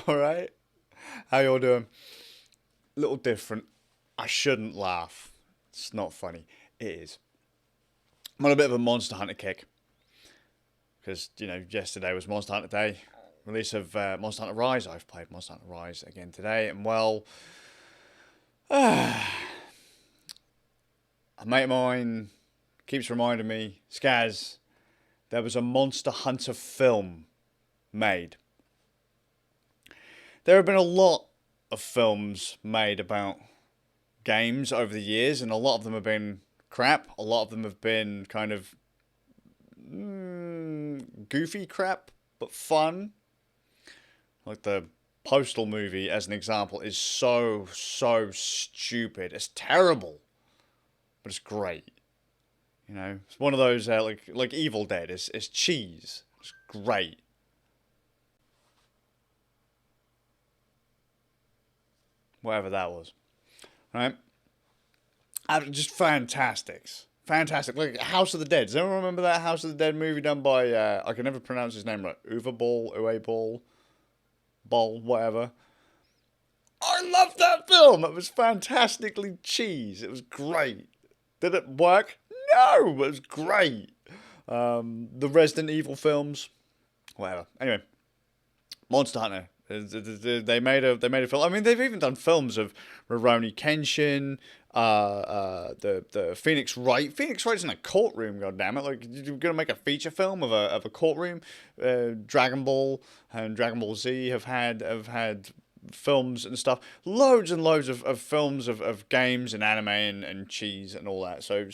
All right. How y'all doing? Little different. I shouldn't laugh. It's not funny. It is. I'm on a bit of a Monster Hunter kick because yesterday was Monster Hunter Day. Release of Monster Hunter Rise. I've played Monster Hunter Rise again today, and well, a mate of mine keeps reminding me, Skaz, there was a Monster Hunter film made. There have been a lot of films made about games over the years, and a lot of them have been crap. A lot of them have been kind of goofy crap, but fun. Like the Postal movie, as an example, is so stupid. It's terrible, but it's great. It's one of those like Evil Dead. It's cheese. It's great. Whatever that was, right? Just fantastics. Fantastic. Like House of the Dead. Does anyone remember that House of the Dead movie done by, I can never pronounce his name right, Ball, whatever. I loved that film. It was fantastically cheese. It was great. Did it work? No, but it was great. The Resident Evil films, whatever. Anyway, Monster Hunter. They made a film. I mean, they've even done films of Rurouni Kenshin, the Phoenix Wright. Phoenix Wright's in a courtroom. God damn it! Like you're gonna make a feature film of a courtroom. Dragon Ball and Dragon Ball Z have had films and stuff. Loads and loads of films of games and anime and cheese and all that. So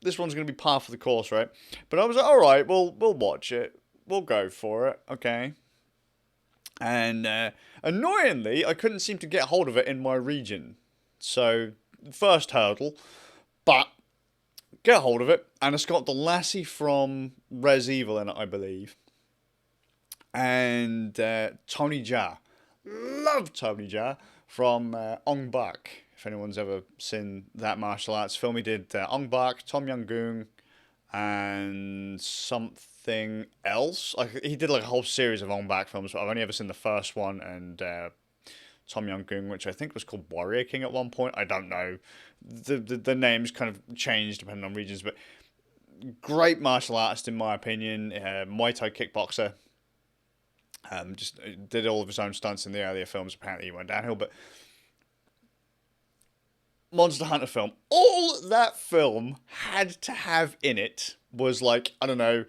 this one's gonna be par for the course, right? But I was like, all right, we'll watch it. We'll go for it, okay? And annoyingly, I couldn't seem to get hold of it in my region. So, first hurdle, but get hold of it, and it's got the lassie from Res Evil in it, I believe. And Tony Jaa. Love Tony Jaa from Ong Bak. If anyone's ever seen that martial arts film, he did Ong Bak, Tom Yum Goong, and something else. Like he did like a whole series of Ong Bak films, but I've only ever seen the first one and Tom Yum Goong, which I think was called Warrior King at one point. I don't know. The names kind of changed depending on regions, but great martial artist in my opinion. Muay Thai kickboxer. Just did all of his own stunts in the earlier films. Apparently, he went downhill, but Monster Hunter film. All that film had to have in it was like, I don't know,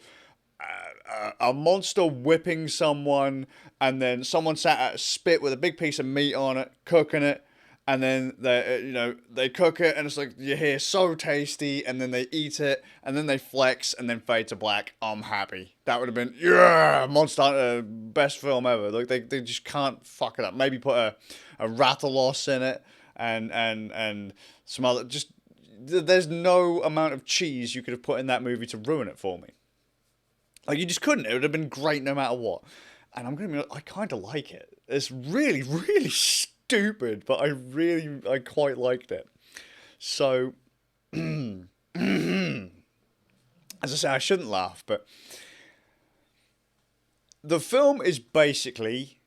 a monster whipping someone, and then someone sat at a spit with a big piece of meat on it, cooking it, and then they cook it, and it's like you hear so tasty, and then they eat it, and then they flex, and then fade to black. I'm happy. That would have been Monster Hunter, best film ever. Like they just can't fuck it up. Maybe put a Rathalos in it, and some other just. There's no amount of cheese you could have put in that movie to ruin it for me. Like you just couldn't. It would have been great no matter what. And I'm gonna be I kind of like it. It's really, really stupid, but I quite liked it. So, as I say, I shouldn't laugh, but the film is basically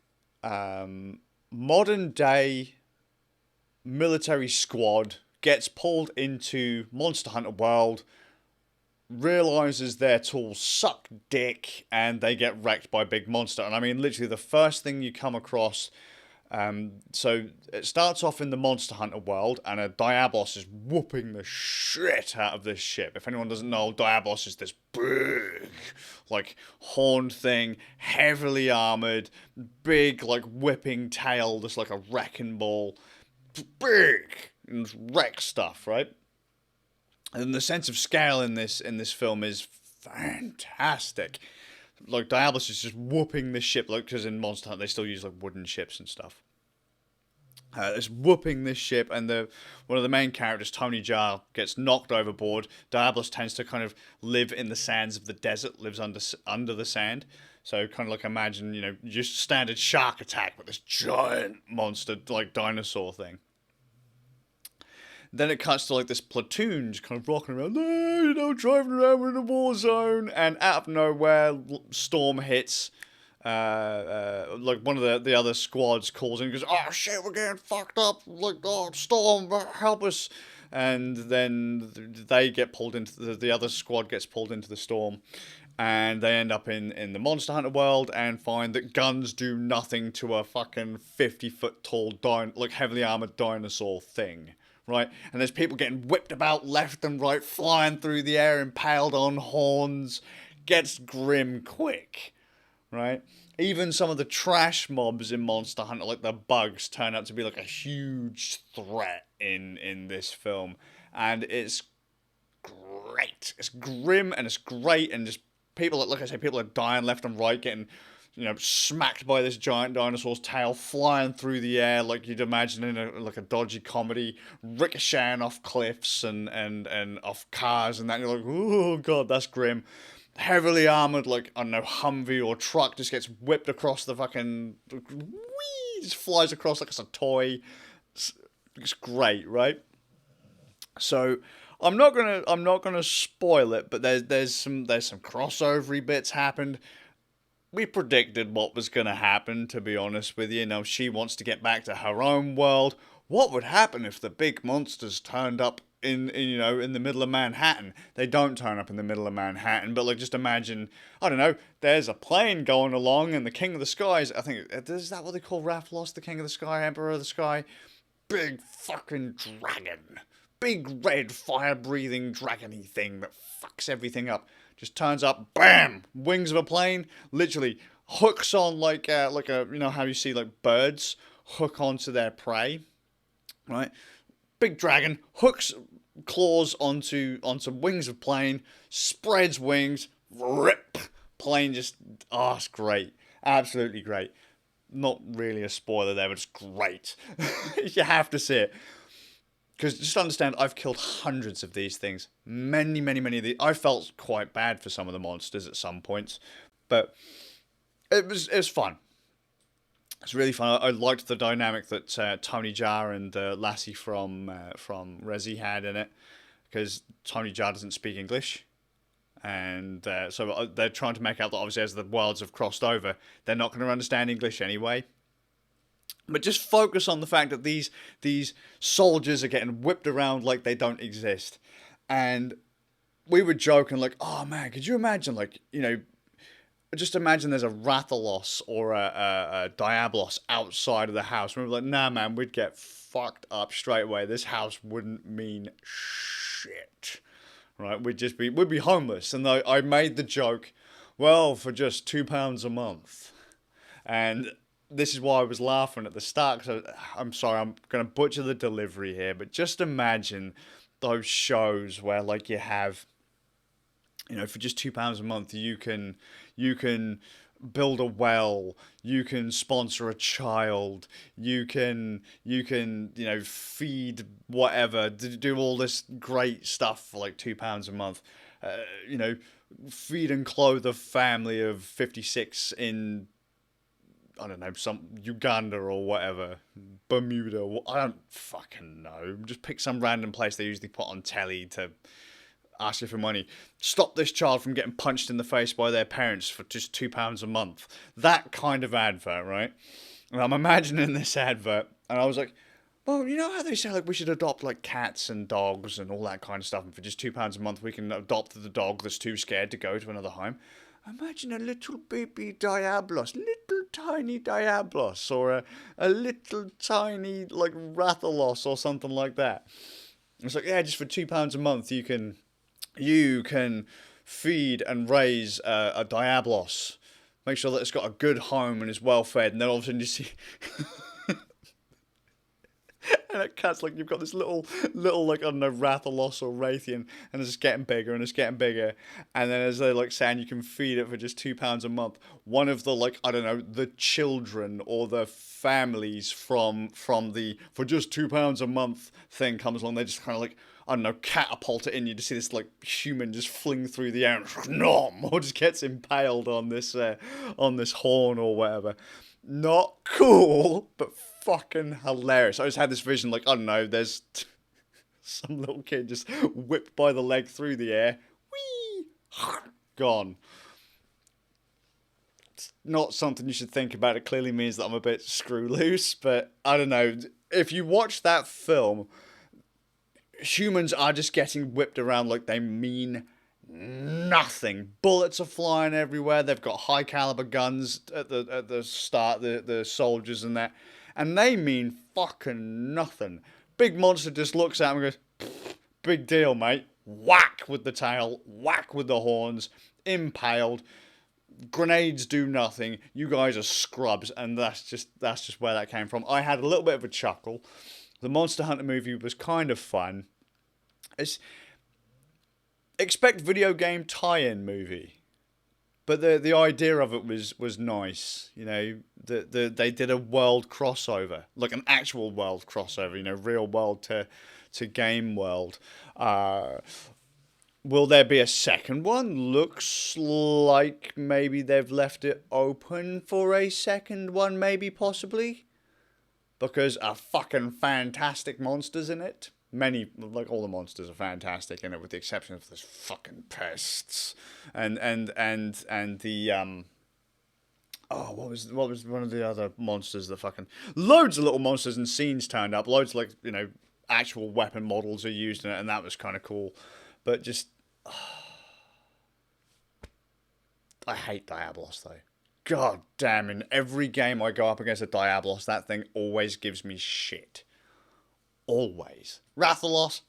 modern day military squad gets pulled into Monster Hunter World, realizes their tools suck dick, and they get wrecked by a big monster. And I mean, literally, the first thing you come across. So it starts off in the Monster Hunter world, and a Diablos is whooping the shit out of this ship. If anyone doesn't know, Diablos is this big, like, horned thing, heavily armored, big, like, whipping tail, just like a wrecking ball. Big! And wreck stuff, right? And the sense of scale in this film is fantastic. Like Diablos is just whooping this ship, like because in Monster Hunter they still use like wooden ships and stuff. It's whooping this ship, and one of the main characters, Tony Jaa, gets knocked overboard. Diablos tends to kind of live in the sands of the desert, lives under the sand. So kind of like imagine just standard shark attack with this giant monster like dinosaur thing. Then it cuts to like this platoon just kind of rocking around, driving around in a war zone, and out of nowhere, Storm hits. Like one of the other squads calls in and goes, "Oh shit, we're getting fucked up! Like, oh, Storm, help us!" And then they get pulled into the other squad gets pulled into the storm, and they end up in the Monster Hunter world and find that guns do nothing to a fucking 50-foot tall like heavily armored dinosaur thing. Right, and there's people getting whipped about left and right, flying through the air, impaled on horns. Gets grim quick. Right? Even some of the trash mobs in Monster Hunter, like the bugs, turn out to be like a huge threat in this film. And it's great. It's grim and it's great, and just people, like I say, people are dying left and right, getting, smacked by this giant dinosaur's tail, flying through the air like you'd imagine in a dodgy comedy, ricocheting off cliffs and off cars and that. And you're like, oh god, that's grim. Heavily armored, like, I don't know, Humvee or truck just gets whipped across the fucking... Whee! Just flies across like it's a toy. It's great, right? So, I'm not gonna spoil it, but there's some crossovery bits happened. We predicted what was gonna happen, to be honest with you. Now, she wants to get back to her own world. What would happen if the big monsters turned up in the middle of Manhattan? They don't turn up in the middle of Manhattan, but like, just imagine, I don't know, there's a plane going along and the King of the Skies, I think, is that what they call Rathlos, the King of the Sky, Emperor of the Sky? Big fucking dragon. Big red fire-breathing dragony thing that fucks everything up. Just turns up, bam! Wings of a plane, literally hooks on like a, how you see like birds hook onto their prey, right? Big dragon hooks claws onto wings of plane, spreads wings, rip, plane just, it's great, absolutely great. Not really a spoiler there, but it's great. You have to see it. Because just understand, I've killed hundreds of these things. Many, many, many of these. I felt quite bad for some of the monsters at some points. But it was fun. It's really fun. I liked the dynamic that Tony Jaa and Lassie from Resi had in it. Because Tony Jaa doesn't speak English. And so they're trying to make out that obviously as the worlds have crossed over, they're not going to understand English anyway. But just focus on the fact that these soldiers are getting whipped around like they don't exist. And we were joking like, oh man, could you imagine, like, just imagine there's a Rathalos or a Diablos outside of the house. And we were like, nah man, we'd get fucked up straight away. This house wouldn't mean shit. Right? We'd be homeless. And I made the joke, well, for just £2 a month. And this is why I was laughing at the start, because I'm sorry, I'm going to butcher the delivery here, but just imagine those shows where, like, you have, for just £2 a month, you can build a well, you can sponsor a child, you can feed whatever, do all this great stuff for like £2 a month, feed and clothe a family of 56 in, I don't know, some Uganda or whatever, Bermuda, I don't fucking know. Just pick some random place they usually put on telly to ask you for money. Stop this child from getting punched in the face by their parents for just £2 a month. That kind of advert, right? And I'm imagining this advert, and I was like, well, you know how they say like we should adopt like cats and dogs and all that kind of stuff, and for just £2 a month we can adopt the dog that's too scared to go to another home. Imagine a little baby Diablos, little tiny Diablos, or a little tiny, like, Rathalos or something like that. It's like, yeah, just for £2 a month you can feed and raise a Diablos. Make sure that it's got a good home and is well fed, and then all of a sudden you see... And it cuts like you've got this little like, I don't know, Rathalos or Raytheon, and it's getting bigger and it's getting bigger, and then as they're like saying you can feed it for just £2 a month, one of the, like, I don't know, the children or the families from the for just £2 a month thing comes along. They just kind of like, I don't know, catapult it in. You just see this like human just fling through the air and nom, or just gets impaled on this horn or whatever. Not cool, but fucking hilarious. I just had this vision, like, I don't know, there's Some little kid just whipped by the leg through the air. Whee! Gone. It's not something you should think about. It clearly means that I'm a bit screw loose, but I don't know. If you watch that film, humans are just getting whipped around like they mean nothing. Bullets are flying everywhere. They've got high caliber guns at the start, the soldiers and that, and they mean fucking nothing. Big monster just looks at him and goes, "Big deal, mate." Whack with the tail, whack with the horns, impaled. Grenades do nothing. You guys are scrubs, and that's just where that came from. I had a little bit of a chuckle. The Monster Hunter movie was kind of fun. It's expect video game tie-in movie, but the idea of it was nice. You know, they did a world crossover, like an actual world crossover. You know, real world to game world. Will there be a second one? Looks like maybe they've left it open for a second one, maybe, possibly. Because a fucking fantastic monsters in it. Many, like all the monsters are fantastic in it, with the exception of those fucking pests. And the, oh, what was one of the other monsters? The fucking, loads of little monsters and scenes turned up. Loads, like, you know, actual weapon models are used in it, and that was kind of cool. But just, I hate Diablos, though. God damn, in every game I go up against a Diablos, that thing always gives me shit. Always. Rathalos,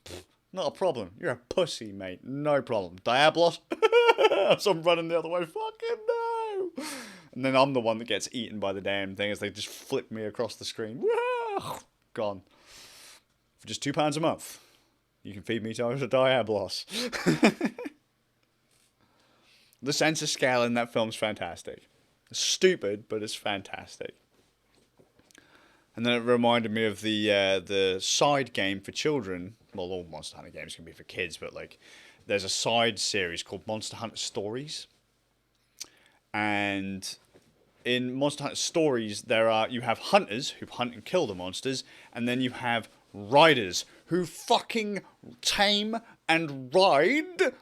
not a problem. You're a pussy, mate. No problem. Diablos, so I'm running the other way. Fucking no! And then I'm the one that gets eaten by the damn thing as they just flip me across the screen. Gone. For just £2 a month, you can feed me to Diablos. The sense of scale in that film's fantastic. It's stupid, but it's fantastic. And then it reminded me of the side game for children. Well, all Monster Hunter games can be for kids, but like, there's a side series called Monster Hunter Stories. And in Monster Hunter Stories, you have hunters who hunt and kill the monsters, and then you have riders who fucking tame and ride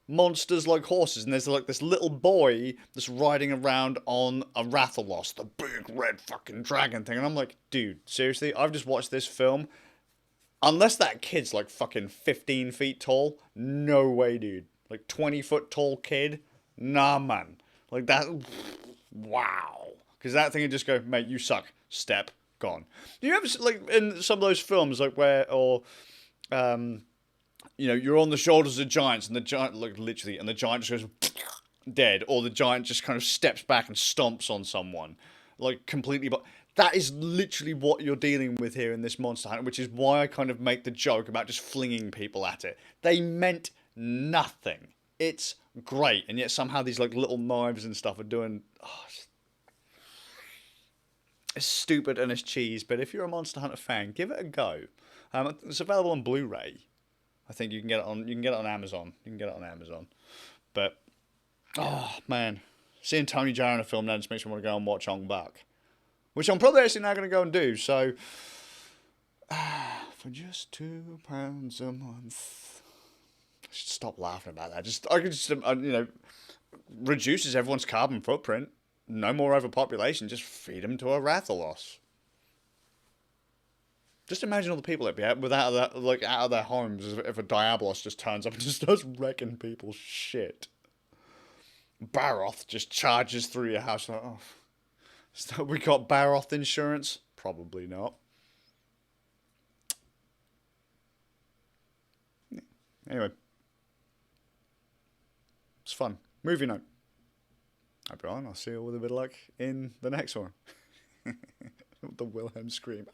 monsters like horses. And there's like this little boy that's riding around on a Rathalos, the big red fucking dragon thing. And I'm like, dude, seriously? I've just watched this film. Unless that kid's like fucking 15 feet tall, no way, dude. Like 20-foot tall kid? Nah, man. Like that, wow. Because that thing would just go, mate, you suck. Step, gone. Do you ever, like, in some of those films, like where, or, you know, you're on the shoulders of giants, and the giant, like, literally, and the giant just goes dead, or the giant just kind of steps back and stomps on someone, like, completely. But that is literally what you're dealing with here in this Monster Hunter, which is why I kind of make the joke about just flinging people at it. They meant nothing. It's great, and yet somehow these like little knives and stuff are doing. Oh, it's stupid and it's cheese. But if you're a Monster Hunter fan, give it a go. It's available on Blu-ray. I think you can get it on. You can get it on Amazon. You can get it on Amazon. But oh man, seeing Tony Jaa in a film now just makes me want to go and watch Ong Bak, which I'm probably actually now going to go and do. So for just £2 a month, I should stop laughing about that. I could just you know, reduces everyone's carbon footprint. No more overpopulation. Just feed them to a Rathalos. Just imagine all the people that'd be out of their homes if a Diablos just turns up and just starts wrecking people's shit. Baroth just charges through your house like, oh, so we got Baroth insurance? Probably not. Anyway, it's fun. Movie note. Hope you're on. I'll see you with a bit of luck in the next one. The Wilhelm scream.